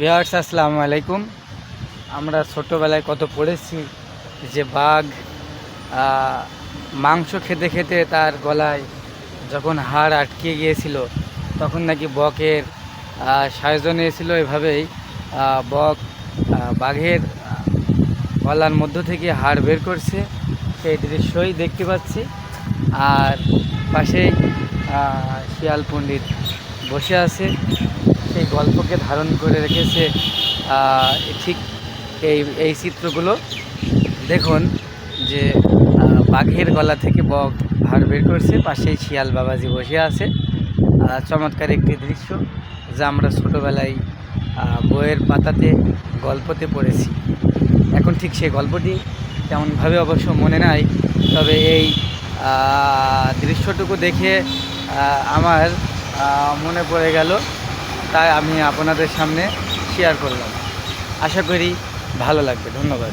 Viewers আসসালামু আলাইকুম। আমরা ছোটোবেলায় কত পড়েছি যে বাঘ মাংস খেতে খেতে তার গলায় যখন হাড় আটকে গিয়েছিল তখন নাকি বকের সাহায্য নিয়েছিল। এভাবেই বক বাঘের গলার মধ্য থেকে হাড় বের করছে, সেই দৃশ্যই দেখতে পাচ্ছি। আর পাশেই শিয়াল পণ্ডিত বসে আছে, সেই গল্পকে ধারণ করে রেখেছে। ঠিক এই চিত্রগুলো দেখুন যে বাঘের গলা থেকে বক হাড় বের করছে, পাশেই শিয়াল বাবাজি বসে আছে। চমৎকার একটি দৃশ্য যা আমরা ছোটোবেলায় বইয়ের পাতাতে গল্পতে পড়েছি। এখন ঠিক সেই গল্পটি তেমনভাবে অবশ্য মনে নাই, তবে এই দৃশ্যটুকু দেখে আমার মনে পড়ে গেল, তাই আমি আপনাদের সামনে শেয়ার করলাম। আশা করি ভালো লাগবে। ধন্যবাদ।